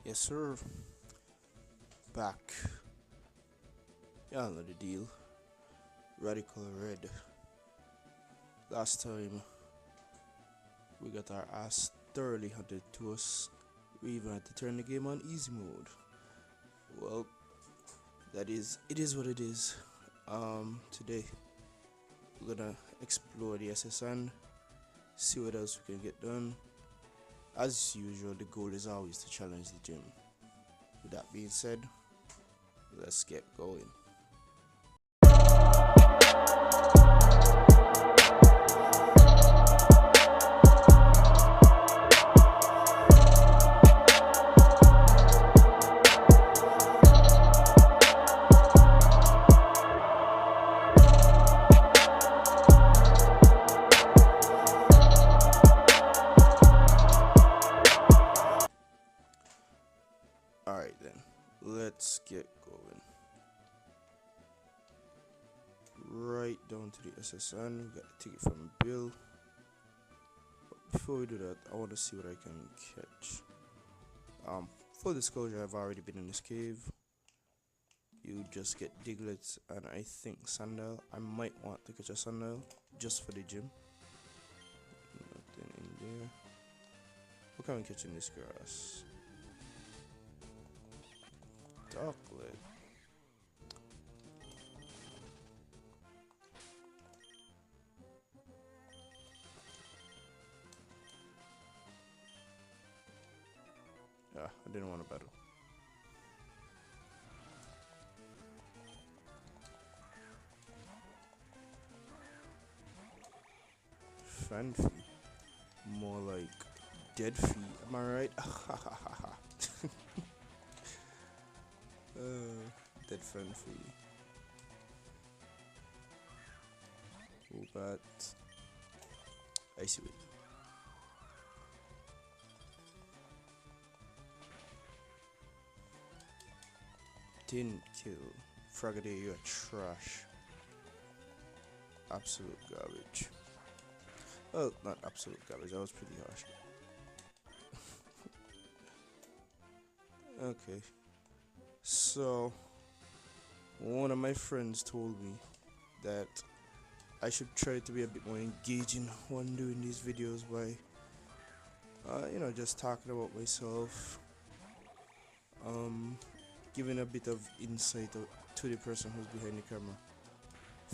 Yes, sir. Back. Y'all know the deal. Radical Red. Last time we got our ass thoroughly handed to us. We even had to turn the game on easy mode. Well, it is what it is. Today we're gonna explore the SSN, see what else we can get done. As usual, the goal is always to challenge the gym. With that being said, let's get going. Alright then, let's get going. Right down to the SSN, we got a ticket from Bill. But before we do that, I want to see what I can catch. Full disclosure, I've already been in this cave. You just get Diglets and I think Sandal. I might want to catch a Sandal just for the gym. Nothing in there. What can we catch in this grass? Darklet. Yeah, I didn't want to battle. Fanfi. More like dead feet. Am I right? Dead Fanfi. But I see it. Didn't kill. Fragaday, you're trash. Absolute garbage. Well, not absolute garbage, that was pretty harsh. Okay. So, one of my friends told me that I should try to be a bit more engaging when doing these videos by, just talking about myself, giving a bit of insight to the person who's behind the camera.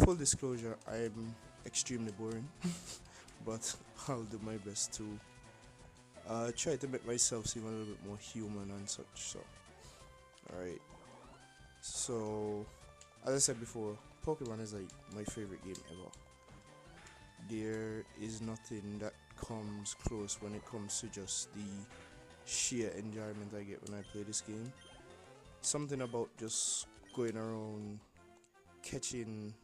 Full disclosure, I'm extremely boring, but I'll do my best to try to make myself seem a little bit more human and such. So, alright. So, as I said before, Pokemon is like my favorite game ever. There is nothing that comes close when it comes to just the sheer enjoyment I get when I play this game. Something about just going around catching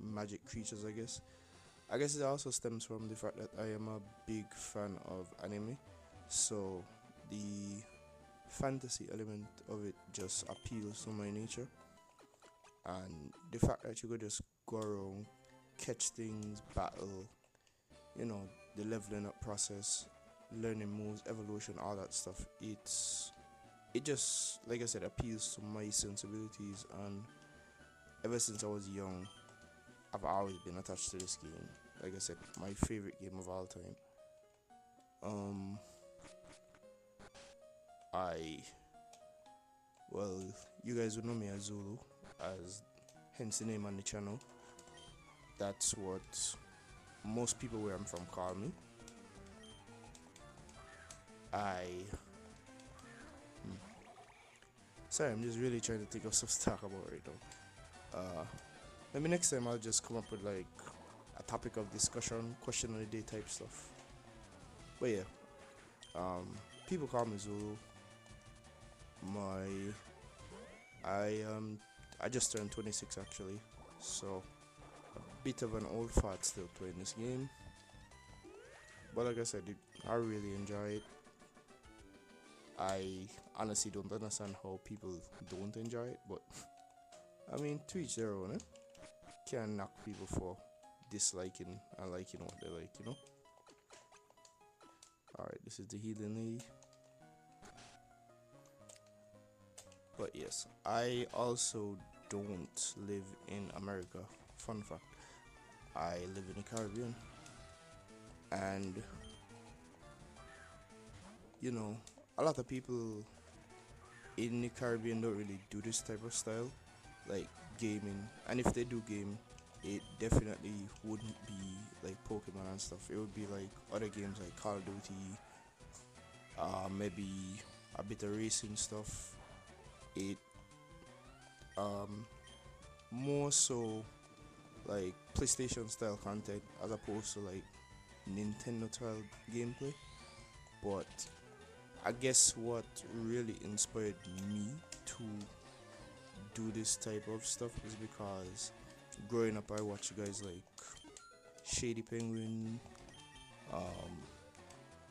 magic creatures, I guess. I guess it also stems from the fact that I am a big fan of anime, so the fantasy element of it just appeals to my nature. And the fact that you could just go around, catch things, battle, the leveling up process, learning moves, evolution, all that stuff, it just, like I said, appeals to my sensibilities. And ever since I was young, I've always been attached to this game. Like I said, my favorite game of all time. I well, you guys would know me as Zulu, as hence the name on the channel. That's what most people where I'm from call me. Sorry, I'm just really trying to think of stuff to talk about right now. Maybe next time I'll just come up with like a topic of discussion, question of the day type stuff. But yeah, people call me Zulu. My I just turned 26 actually, so a bit of an old fart still playing this game. But like I said, I really enjoy it. I honestly don't understand how people don't enjoy it, but I mean, to each their own. Can't knock people for disliking and liking what they like. Alright, this is the healing knee. But yes, I also don't live in America. Fun fact, I live in the Caribbean, and you know, a lot of people in the Caribbean don't really do this type of style, like gaming. And if they do game, it definitely wouldn't be like Pokemon and stuff. It would be like other games like Call of Duty, maybe a bit of racing stuff. It um more so like PlayStation style content as opposed to like Nintendo style gameplay. But I guess what really inspired me to do this type of stuff is because growing up I watched guys like Shady Penguin, um,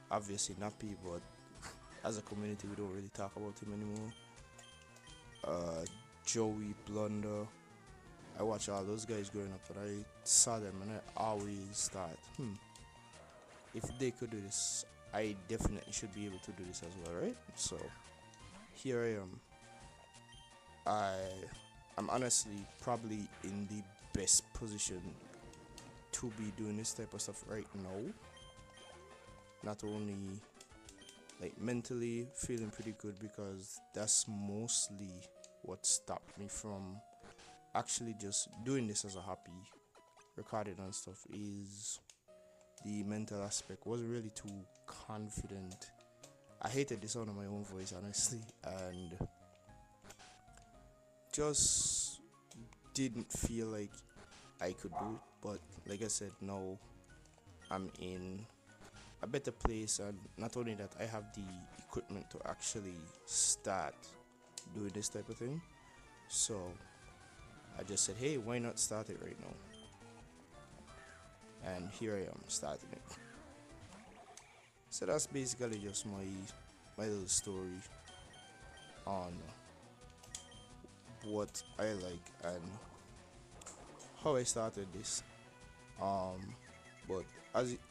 obviously Nappy, but as a community we don't really talk about him anymore. Uh, Joey Blunder. I watched all those guys growing up, and I saw them, and I always thought, if they could do this, I definitely should be able to do this as well, right? So here I am. I'm honestly probably in the best position to be doing this type of stuff right now. Not only like mentally feeling pretty good, because that's mostly what stopped me from actually just doing this as a hobby, recording and stuff, is the mental aspect. Wasn't really too confident. I hated the sound of my own voice, honestly, and just didn't feel like I could do it. But like I said, now I'm in a better place, and not only that, I have the equipment to actually start doing this type of thing. So I just said, hey, why not start it right now? And here I am starting it. So that's basically just my little story on what I like and how I started this. But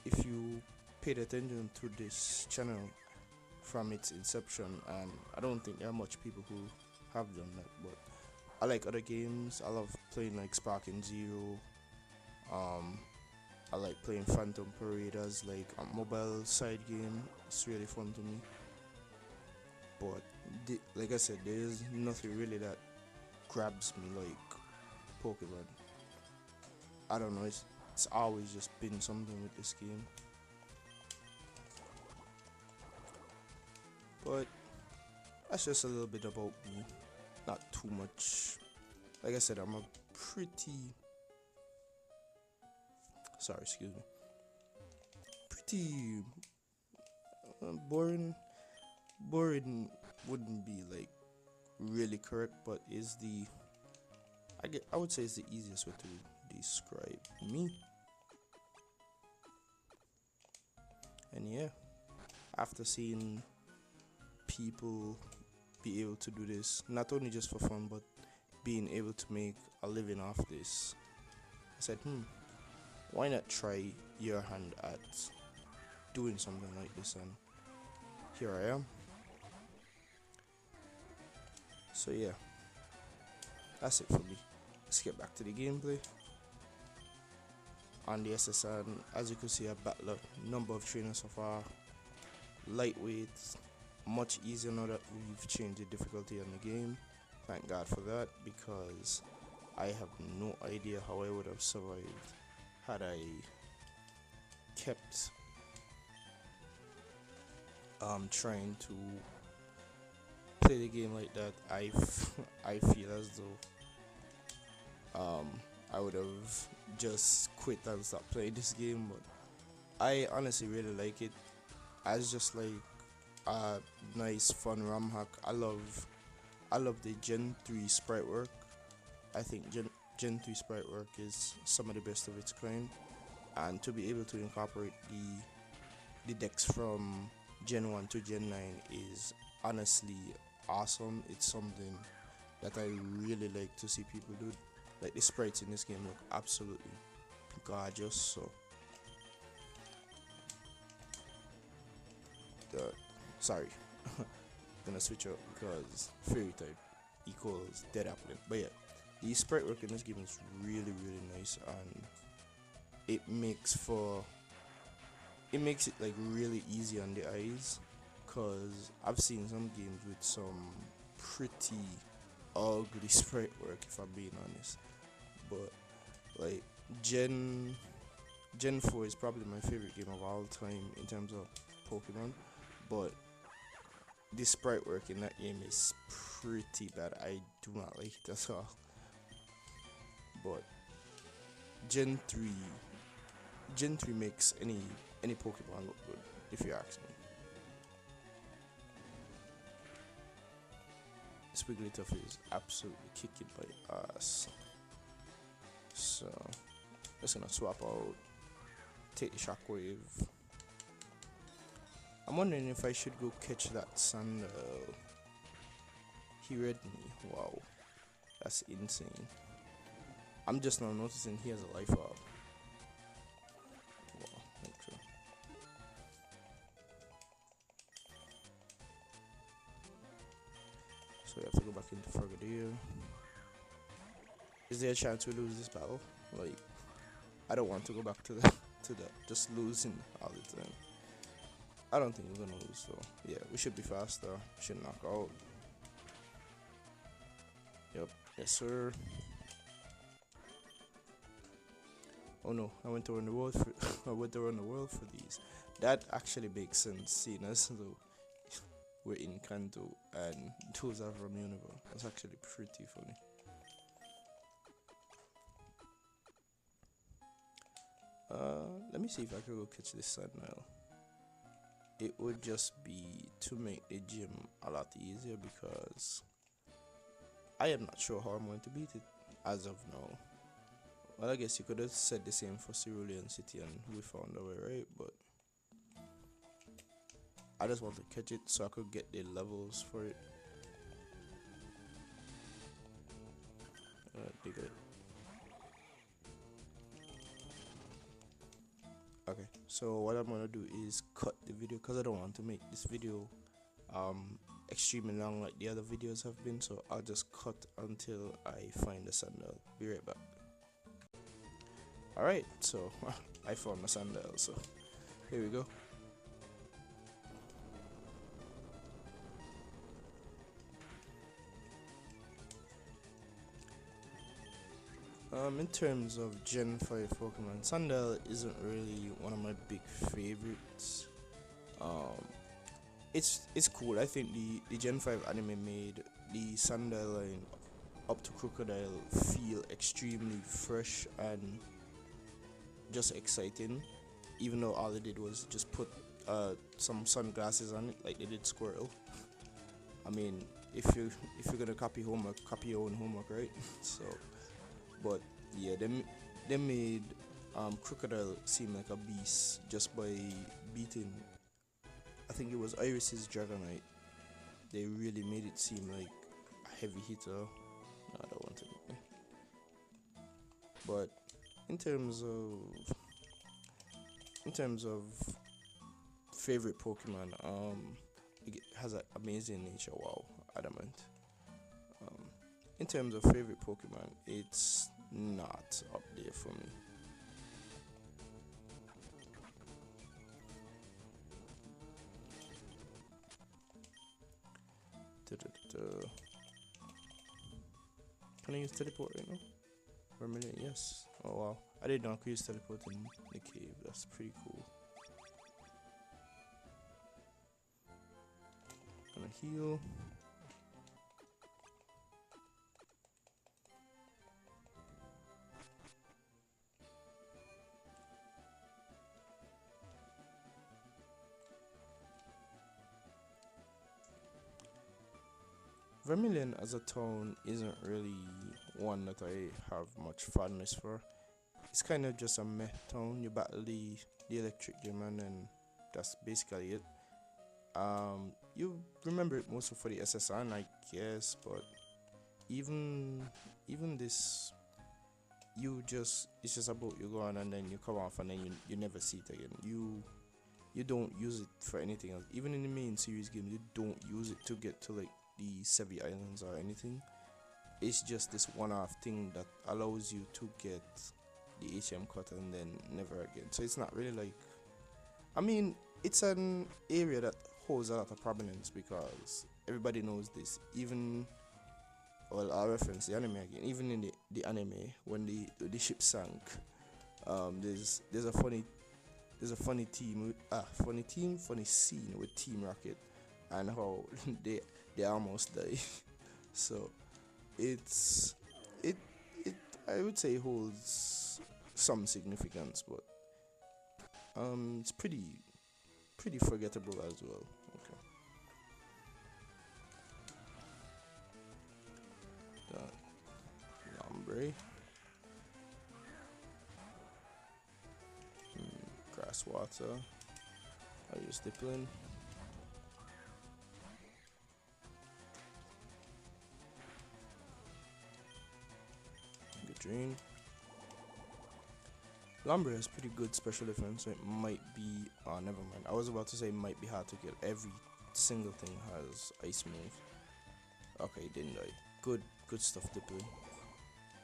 if you paid attention to this channel from its inception, and I don't think there are much people who have done that, but I like other games. I love playing like Sparking Zero. I like playing Phantom Parade as like a mobile side game. It's really fun to me. But like I said, there's nothing really that grabs me like Pokemon. I don't know. It's always just been something with this game. But that's just a little bit about me. Not too much. Like I said, I'm a pretty sorry, excuse me. Pretty boring. Boring wouldn't be like really correct, but is the I would say it's the easiest way to describe me. And yeah, after seeing people be able to do this, not only just for fun, but being able to make a living off this, I said, why not try your hand at doing something like this? And here I am. So yeah, that's it for me. Let's get back to the gameplay. On the SSN, as you can see, I've battled a number of trainers so far. Lightweight, much easier now that we've changed the difficulty on the game. Thank God for that, because I have no idea how I would have survived had I kept trying to play the game like that. I feel as though I would have just quit and stopped playing this game, but I honestly really like it as just like a nice fun RAM hack. I love the Gen 3 sprite work. I think Gen 3 sprite work is some of the best of its kind, and to be able to incorporate the decks from Gen 1 to Gen 9 is honestly awesome. It's something that I really like to see people do. Like, the sprites in this game look absolutely gorgeous. So sorry, gonna switch up because fairy type. equals dead applet. But yeah, the sprite work in this game is really nice, and it makes for it makes it like really easy on the eyes. Cause I've seen some games with some pretty ugly sprite work, if I'm being honest. But like Gen Gen 4 is probably my favorite game of all time in terms of Pokemon. But the sprite work in that game is pretty bad. I do not like it at all. But Gen 3 Gen 3 makes any Pokemon look good, if you ask me. Swigglytuff is absolutely kicking my ass. So just gonna swap out, take the shockwave. I'm wondering if I should go catch that Sandal. He read me. Wow, that's insane. I'm just now noticing he has a life up. Wow, okay. So we have to go back into Frogadier. Is there a chance we lose this battle? Like, I don't want to go back to the just losing all the time. I don't think we're gonna lose, so yeah, we should be faster. Should knock out. Yep, yes sir. Oh no, I went around the world for I went around the world for these. That actually makes sense, seeing as though we're in Kanto and those are from Unova. That's actually pretty funny. Let me see if I can go catch this Sandile. It would just be to make the gym a lot easier because I am not sure how I'm going to beat it as of now. Well, I guess you could have said the same for Cerulean City and we found a way, right? But I just want to catch it so I could get the levels for it. Dig it. Okay, so what I'm gonna do is cut the video because I don't want to make this video extremely long like the other videos have been, so I'll just cut until I find the Sandile. Be right back. Alright, so I found the Sandile, so here we go. In terms of Gen 5 Pokemon, Sandile isn't really one of my big favorites. It's cool. I think the Gen 5 anime made the Sandile line up to Crocodile feel extremely fresh and just exciting, even though all they did was just put some sunglasses on it like they did Squirtle. I mean, if you're gonna copy homework, copy your own homework, right? So, but yeah, they made Crocodile seem like a beast just by beating, I think it was Iris's Dragonite. They really made it seem like a heavy hitter. No, I don't want it. But in terms of favorite Pokemon, it has an amazing nature. Wow, adamant. In terms of favorite Pokemon, it's not up there for me. Can I use teleport right now? Vermilion, yes. Oh wow, I did not use teleport in the cave. That's pretty cool. Gonna heal. Vermilion as a town isn't really one that I have much fondness for. It's kind of just a meh town. You battle the electric demon and that's basically it. You remember it mostly for the SSN, I guess, but even this, it's just about you go on and then you come off and then you never see it again. You don't use it for anything else. Even in the main series game, you don't use it to get to like the Sevi Islands or anything. It's just this one-off thing that allows you to get the HM cut and then never again. So it's not really like, I mean, it's an area that holds a lot of prominence because everybody knows this. Even, well, I'll reference the anime again. Even in the anime, when the ship sank, there's a funny funny scene with Team Rocket and how they almost die. So it's it it I would say holds some significance, but it's pretty forgettable as well. Okay, Lombre, grass water. I use Dipplin. Good drain. Lumber has pretty good special defense, so it might be. Oh, never mind. I was about to say it might be hard to get. Every single thing has ice move. Okay, didn't die. Good stuff, Diplo.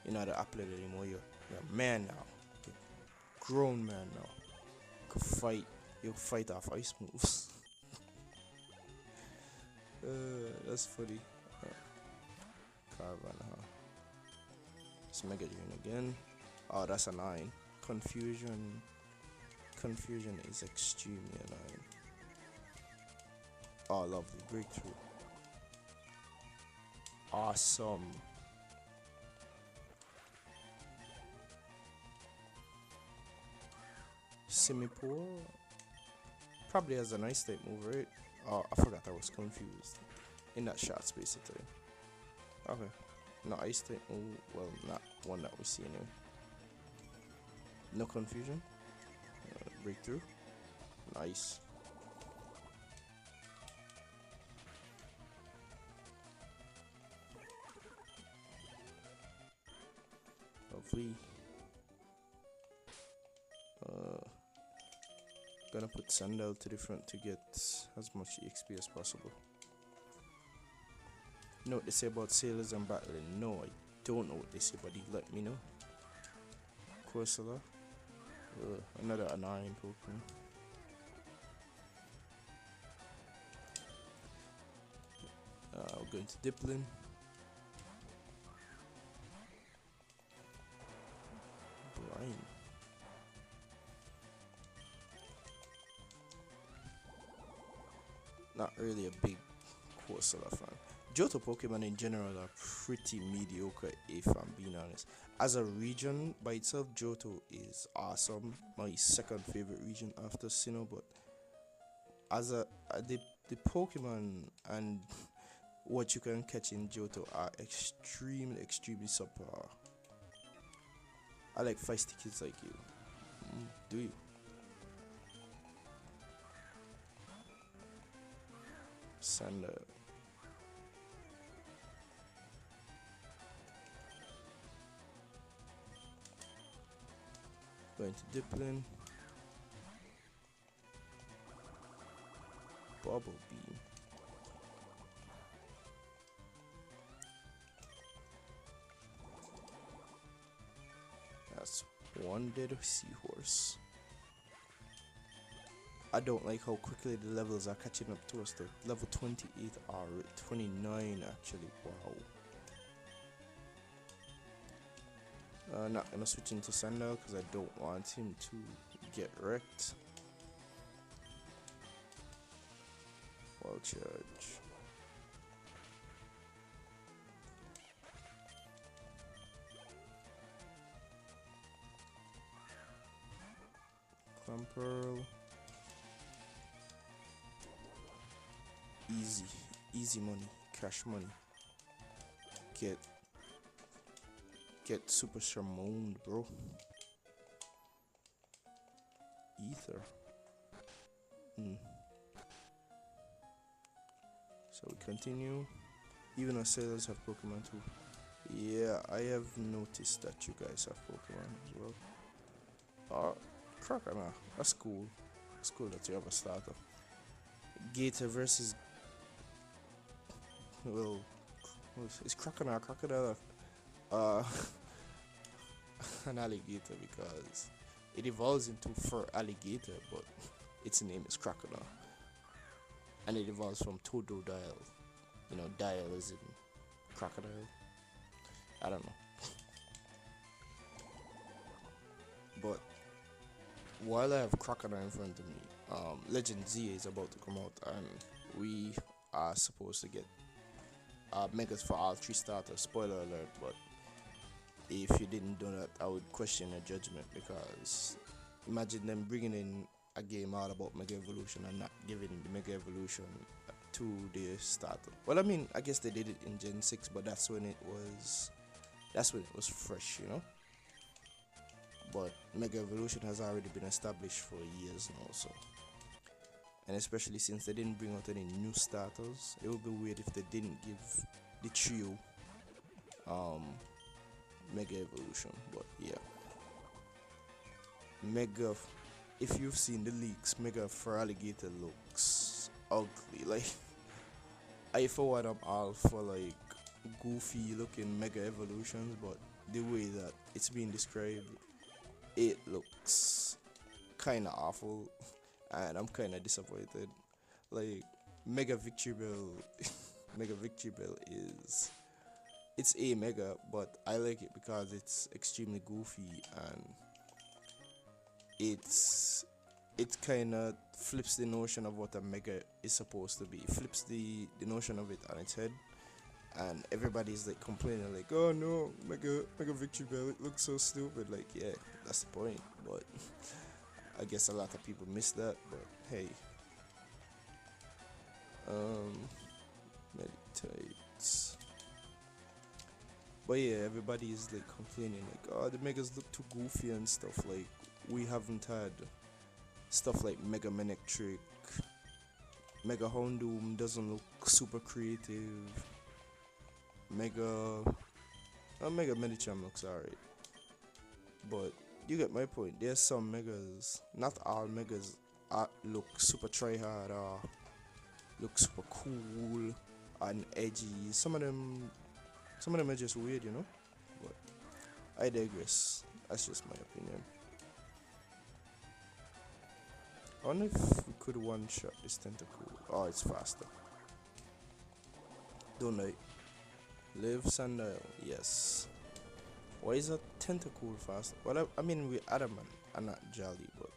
You're not an athlete anymore. You're a man now. You're a grown man now. You can fight. You'll fight off ice moves. That's funny. Carvan, huh? It's Mega Drain again. Oh, that's a 9. Confusion is extremely annoying. Oh, lovely breakthrough. Awesome. Simipour probably has a nice type move, right? Oh, I forgot, I was confused in that shot space today. Okay, no ice type move. Well, not one that we see anyway. No confusion. Breakthrough. Nice. Lovely. Gonna put Sandal to the front to get as much XP as possible. Know what they say about sailors and battling? No, I don't know what they say, but let me know. Corsola. Another annoying Pokemon. We're going to Dipplin. Brine. Not really a big Corsola fan. Johto Pokemon in general are pretty mediocre if I'm being honest. As a region by itself, Johto is awesome. My second favorite region after Sinnoh, but as the Pokemon and what you can catch in Johto are extremely subpar. I like feisty kids like you. Do you? Sander. Going to Dipplin. Bubble Beam. That's one dead seahorse. I don't like how quickly the levels are catching up to us. The level 28 or 29 actually. Wow. Not gonna switch into Sandal because I don't want him to get wrecked. Wall charge. Clamperl. Easy money, cash money. Get super shammoned, bro. Ether. So we continue. Even our sailors have Pokemon too. Yeah, I have noticed that you guys have Pokemon as well. Crocodile. That's cool. It's cool that you have a starter. Gator versus well, it's crocodile uh an alligator because it evolves into fur alligator, but its name is crocodile, and it evolves from totodile. You know, dial is in crocodile. I don't know, but while I have crocodile in front of me, Legend Z is about to come out, and we are supposed to get megas for all three starters. Spoiler alert! But if you didn't do that, I would question your judgment because imagine them bringing in a game all about Mega Evolution and not giving the Mega Evolution to the starter. Well, I mean, I guess they did it in Gen 6, but that's when it was fresh, you know. But Mega Evolution has already been established for years now, so and especially since they didn't bring out any new starters, it would be weird if they didn't give the trio um Mega Evolution. But yeah, Mega. If you've seen the leaks, Mega for Alligator looks ugly. Like I for one, I'm all for like goofy looking Mega Evolutions, but the way that it's being described, it looks kind of awful, and I'm kind of disappointed. Like Mega Victory Bell, Mega Victory Bell is it's a mega, but I like it because it's extremely goofy and it's it kind of flips the notion of what a mega is supposed to be. Flips the notion of it on its head, and everybody's like complaining like, "Oh no, Mega Victory Bell, it looks so stupid." Like, yeah, that's the point. But I guess a lot of people miss that. But hey, um, meditate. But yeah, everybody is like complaining like, "Oh, the megas look too goofy and stuff." Like, we haven't had stuff like Mega Manectric. Mega Houndoom doesn't look super creative. Mega Mega Medicham looks alright. But you get my point. There's some megas, not all megas look super tryhard or look super cool and edgy. Some of them are just weird, you know? But I digress. That's just my opinion. I wonder if we could one shot this tentacle. Oh, it's faster. Don't I? Live Sandile, yes. Why is a tentacle faster? Well, I mean, we adamant and not jolly, but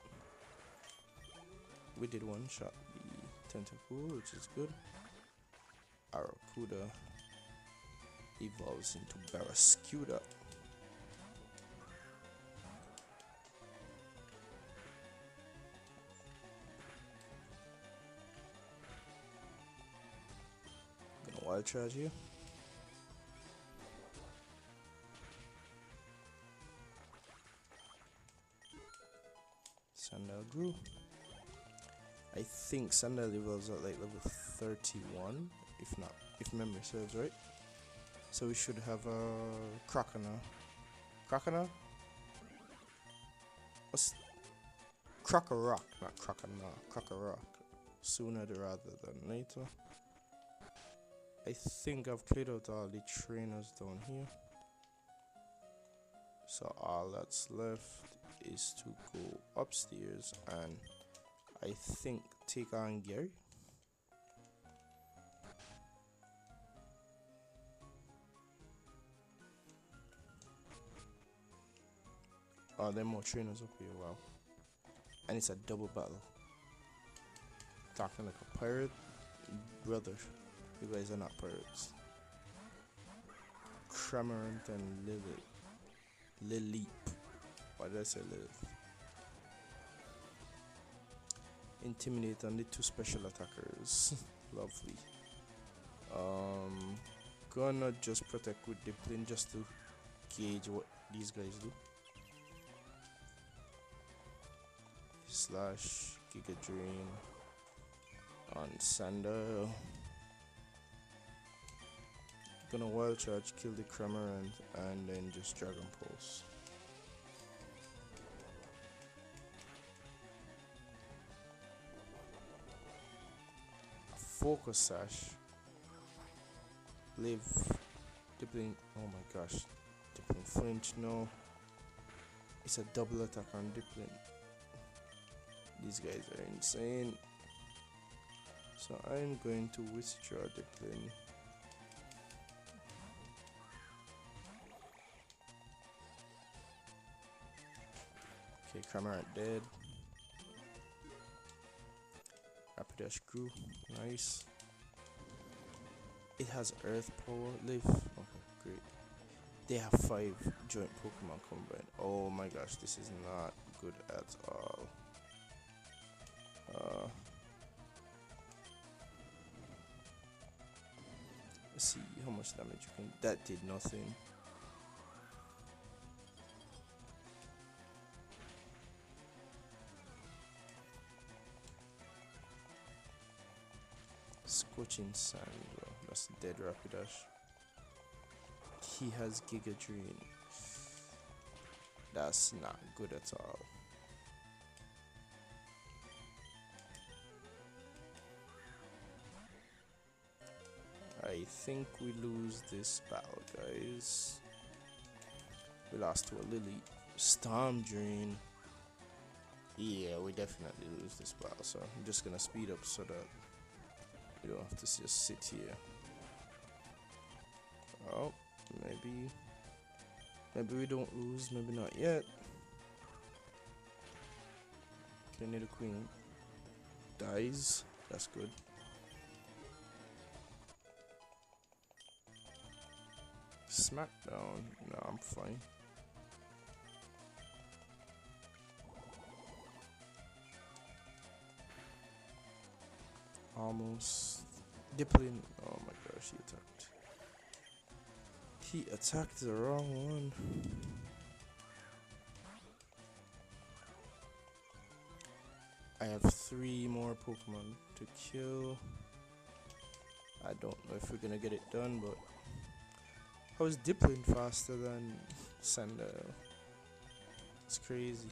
we did one shot the tentacle, which is good. Aracuda evolves into Barrascuda. Gonna wild charge here. Sandal grew. I think Sandal levels at like level 31, if memory serves right. So we should have a Crocona. Crocona? What's Crocorock, not Crocona, Crocorock. Sooner rather than later. I think I've cleared out all the trainers down here. So all that's left is to go upstairs and I think take on Gary. Oh, there are more trainers up here, wow. And it's a double battle. Talking like a pirate. Brother, you guys are not pirates. Cramorant and Lilith. Why did I say Lilith? Intimidate on the two special attackers. Lovely. Gonna just protect with Dipplin just to gauge what these guys do. Slash Giga Drain on Sander. Gonna wild charge, kill the Cramorant, and then just Dragon Pulse. Focus Sash. Live. Dipling. Oh my gosh. Dipling flinch. No. It's a double attack on Dipling. These guys are insane. So I'm going to withdraw Dipling. Okay, Cramorant dead. Rapidash grew. Nice. It has Earth Power. Live. Okay, great. They have 5 joint Pokemon combined. Oh my gosh, this is not good at all. Let's see how much damage you can. That did nothing. Scorching Sand. Well, that's dead Rapidash. He has Giga Drain. That's not good at all. I think we lose this battle, guys. We lost to a Lily. Storm Drain. Yeah, we definitely lose this battle, so I'm just gonna speed up so that we don't have to just sit here. Oh, maybe we don't lose, maybe not yet. Okay, Nido Queen dies. That's good. Smackdown. No, I'm fine. Almost. Dipplin. Oh my gosh, he attacked. He attacked the wrong one. I have 3 more Pokemon to kill. I don't know if we're gonna get it done, but how is Dipplin faster than Sandile? It's crazy.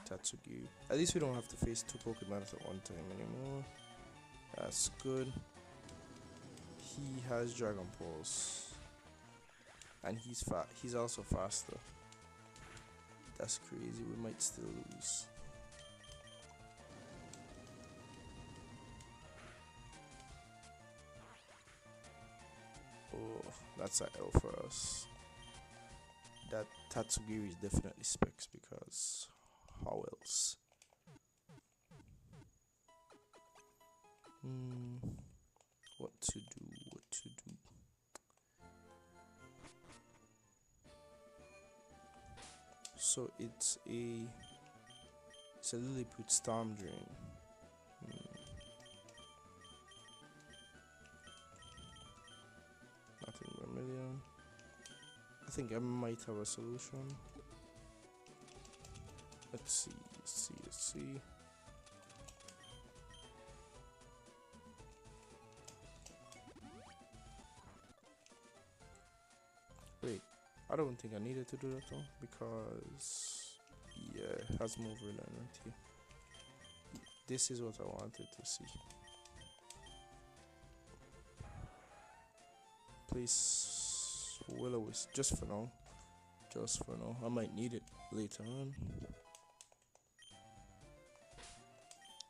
Tatsugi. At least we don't have to face 2 Pokemon at one time anymore. That's good. He has Dragon Pulse. And he's also faster. That's crazy. We might still lose. Oh, that's a L for us. That Tatsugiri is definitely specs because how else? What to do? What to do? So it's a Lilliput Storm Drain. Nothing Vermilion. I think I might have a solution. Let's see. Wait, I don't think I needed to do that though, because yeah, it has more Overland right here. This is what I wanted to see. Please, Will-O-Wisp, just for now. Just for now. I might need it later on.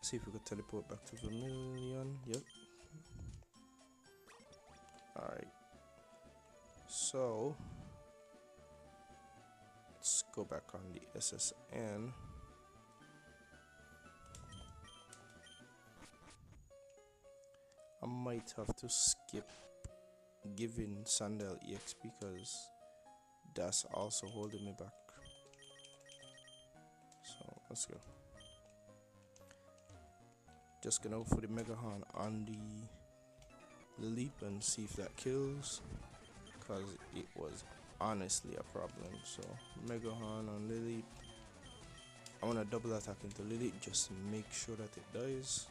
See if we could teleport back to Vermilion. Yep. Alright. So let's go back on the SSN. I might have to skip giving Sandile EXP because that's also holding me back. So let's go. Just gonna go for the Mega Horn on the Leap and see if that kills, because it was honestly a problem. So Mega Horn on Lily. I want to double attack into Lily just to make sure that it dies.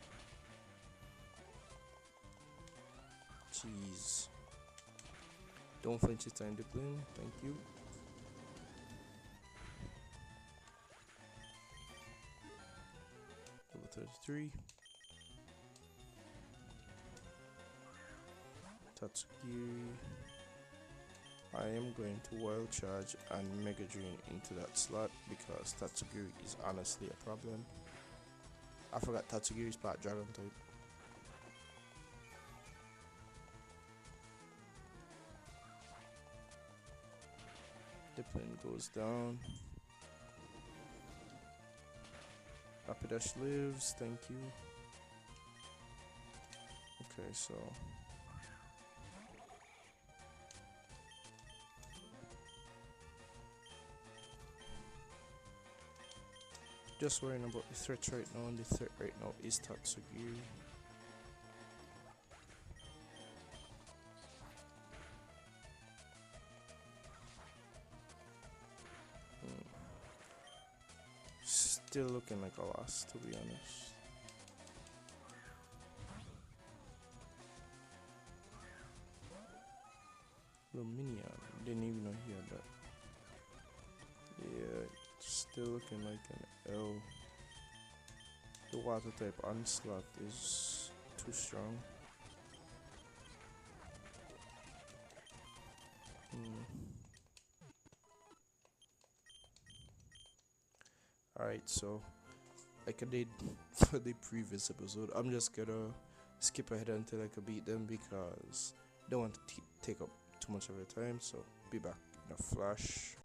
Jeez. Don't flinch this time, Dipplin. Thank you. Level 33. Tatsugiri. I am going to Wild Charge and Mega Drain into that slot because Tatsugiri is honestly a problem. I forgot Tatsugiri is part Dragon type. Dipplin goes down. Rapidash lives, thank you. Okay, so just worrying about the threat right now, and the threat right now is Tatsugiri. Still looking like a loss, to be honest. Luminion, didn't even know he had that. Yeah, still looking like an L. The water type onslaught is too strong. Alright, so like I did for the previous episode, I'm just gonna skip ahead until I can beat them because I don't want to take up too much of your time, so be back in a flash.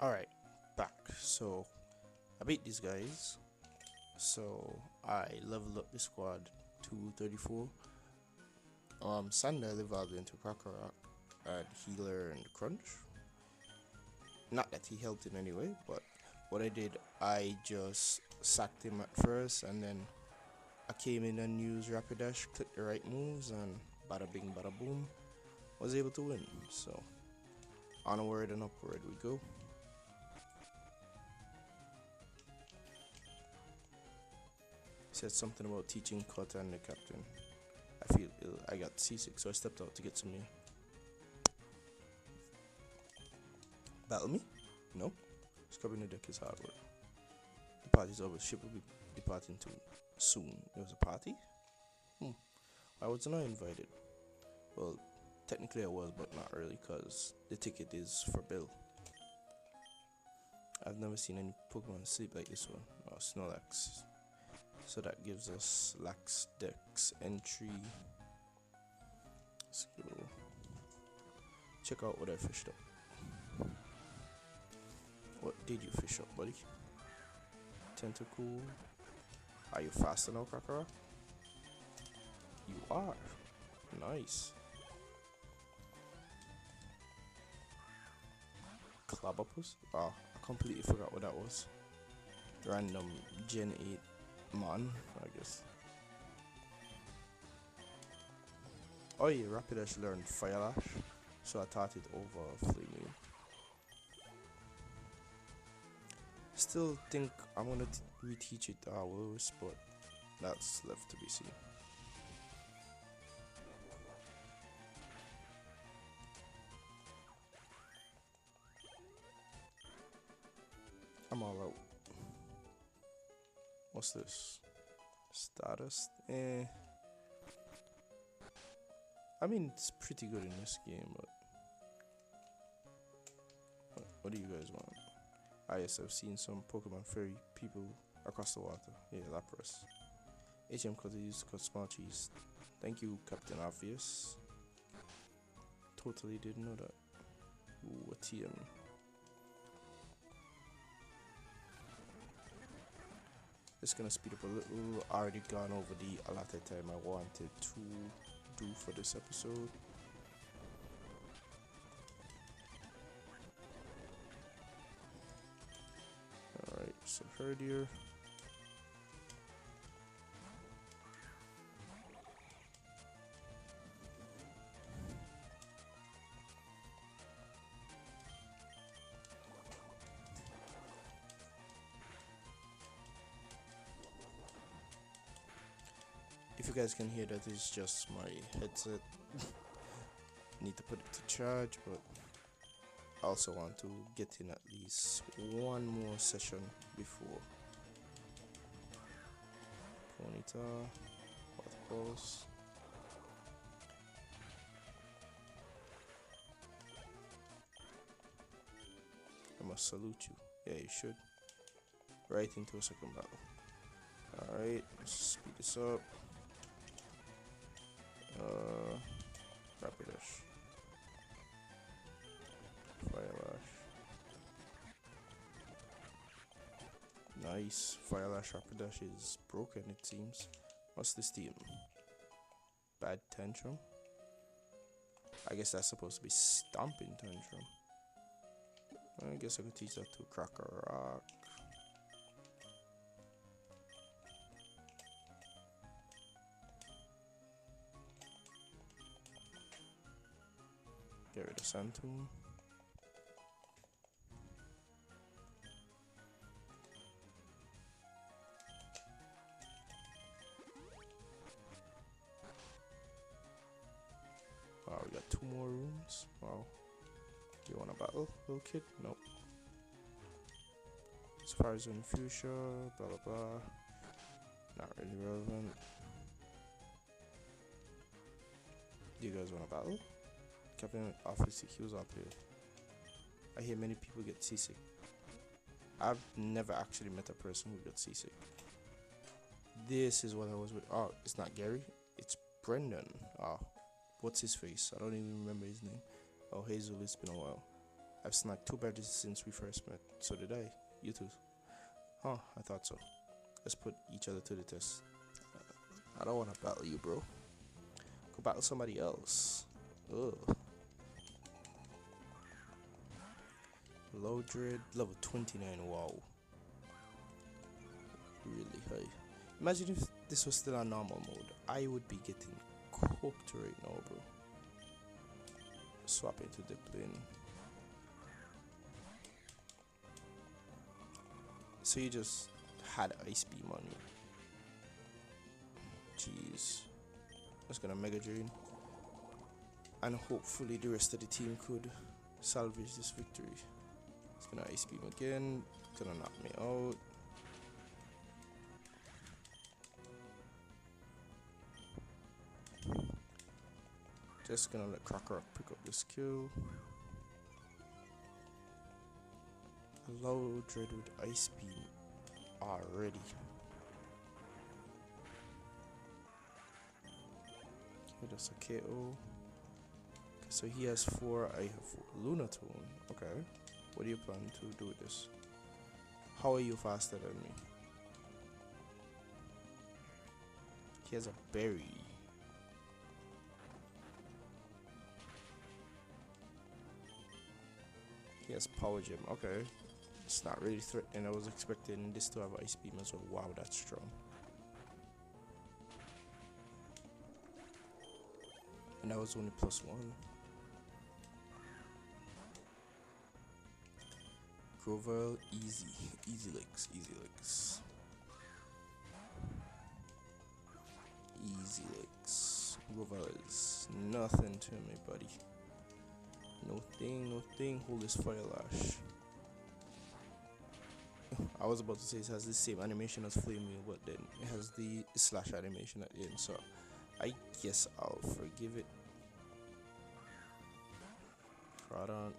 Alright, back. So I beat these guys. So I leveled up the squad to 34. Sandal evolved into Kakarot and Healer and Crunch. Not that he helped in any way, but what I did, I just sacked him at first, and then I came in and used Rapidash, clicked the right moves, and bada bing bada boom, was able to win. So onward and upward we go. Said something about teaching Kota and the captain. I feel ill. I got seasick, so I stepped out to get some air. Battle me? No. Scrubbing the deck is hard work. The party's over. The ship will be departing too soon. There was a party? I wasn't invited. Well, technically I was, but not really, because the ticket is for Bill. I've never seen any Pokemon sleep like this one. Oh, Snorlax. So that gives us Lax Dex entry. Let's go. Check out what I fished up. What did you fish up, buddy? Tentacool. Are you faster now, Kakarot? You are. Nice. Clobbopus? Oh, I completely forgot what that was. Random Gen 8 man, I guess. Oh yeah, Rapidash learned Fire Lash, so I taught it over Flaming. Still think I'm gonna reteach it Will-O-Wisp, but that's left to be seen. I'm all out. What's this? Stardust? I mean, it's pretty good in this game, but what do you guys want? Yes, I've seen some Pokemon Fairy people across the water. Yeah, Lapras. HM cause they used to cut small cheese. Thank you, Captain Obvious. Totally didn't know that. Ooh, a TM. It's gonna speed up a little. Already gone over the allotted time I wanted to do for this episode. Alright, so Herdier. If you guys can hear that, it's just my headset. Need to put it to charge, but I also want to get in at least one more session before Ponyta, Waterfalls. must salute you. Yeah, you should. Right into a second battle. Alright, let's speed this up. Rapidash. Firelash. Nice. Firelash Rapidash is broken, it seems. What's this team? Bad Tantrum? I guess that's supposed to be Stomping Tantrum. I guess I could teach that to Krokorok. Get rid of Santoon. Wow, we got 2 more rooms. Wow. Do you want to battle, little kid? Nope. As far as in fuchsia, blah blah blah. Not really relevant. Do you guys want to battle? Captain Office CQ's up here. I hear many people get seasick. I've never actually met a person who got seasick. This is what I was with. Oh, it's not Gary. It's Brendan. Oh, what's his face? I don't even remember his name. Oh, Hazel, it's been a while. I've snagged 2 badges since we first met. So did I. You too. Huh, I thought so. Let's put each other to the test. I don't want to battle you, bro. Go battle somebody else. Ugh. Lodred, level 29, wow. Really high. Imagine if this was still on normal mode. I would be getting cooked right now, bro. Swap into Dipplin. So you just had Ice Beam on you. Jeez. Just gonna Mega Drain. And hopefully the rest of the team could salvage this victory. It's gonna Ice Beam again. Gonna knock me out. Just gonna let Krokorok pick up this kill. Lodred with Ice Beam already. Okay, that's a KO. So he has 4, I have 4. Lunatone. Okay. What do you plan to do with this? How are you faster than me? He has a berry. He has Power Gem. Okay. It's not really threatening. I was expecting this to have Ice Beam as well. Wow, that's strong. And that was only +1. Grovyle, easy. Easy licks, easy licks. Easy licks. Grovyle is nothing to me, buddy. No thing, no thing. Hold this Firelash. I was about to say it has the same animation as Flame Wheel, but then it has the slash animation at the end, so I guess I'll forgive it. Crawdon.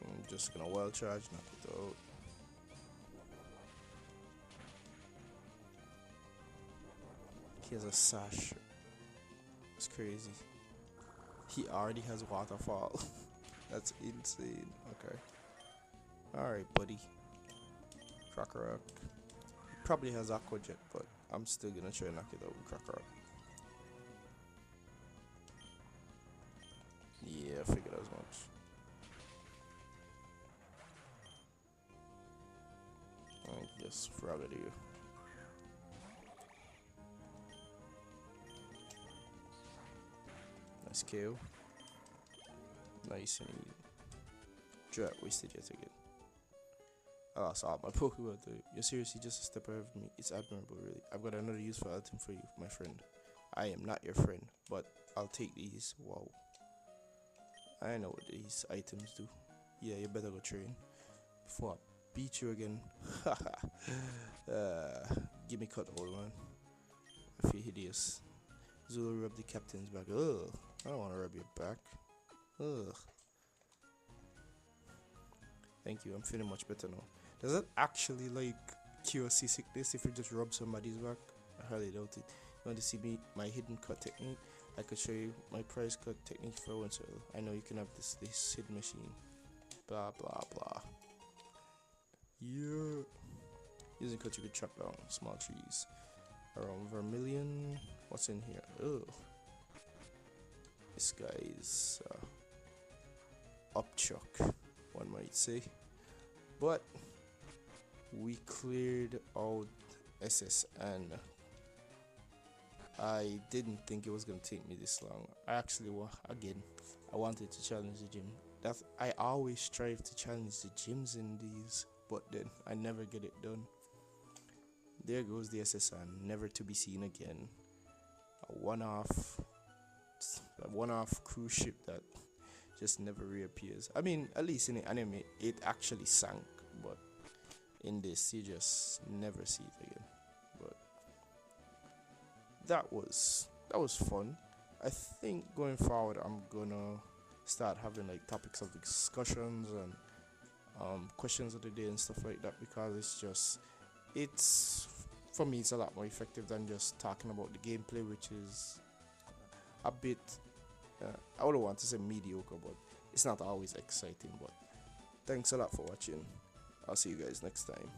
I'm just gonna wild charge, knock it out. He has a sash. It's crazy. He already has waterfall. That's insane. Okay. Alright, buddy. Krokorok. Probably has Aqua Jet, but I'm still gonna try and knock it out with Krokorok. Yeah, I figured as much. I guess Frogadier. Nice KO. Nice and Drat wasted yet again. I lost all my Pokemon though. You're seriously just a step ahead of me. It's admirable, really. I've got another useful item for you, my friend. I am not your friend, but I'll take these. Wow. I know what these items do. Yeah, you better go train before I beat you again. Give me cut, old man. I feel hideous. Zulu rub the captain's back. Ugh. I don't want to rub your back. Ugh. Thank you. I'm feeling much better now. Does that actually like cure seasickness if you just rub somebody's back? I highly doubt it. You want to see me my hidden cut technique? I could show you my price cut technique for once. I know you can have this hidden machine. Blah blah blah. Yeah. Using cut you could chop down small trees. Around vermilion. What's in here? Oh, this guy is upchuck, one might say. But we cleared out SSN. I didn't think it was gonna take me this long. I actually I wanted to challenge the gym. I always strive to challenge the gyms in these, but then I never get it done. There goes the SSN, never to be seen again. A one-off cruise ship that just never reappears. I mean, at least in the anime, it actually sank, but in this, you just never see it again. But that was fun. I think going forward, I'm gonna start having like topics of discussions and questions of the day and stuff like that, because it's for me it's a lot more effective than just talking about the gameplay, which is a bit I wouldn't want to say mediocre, but it's not always exciting. But thanks a lot for watching. I'll see you guys next time.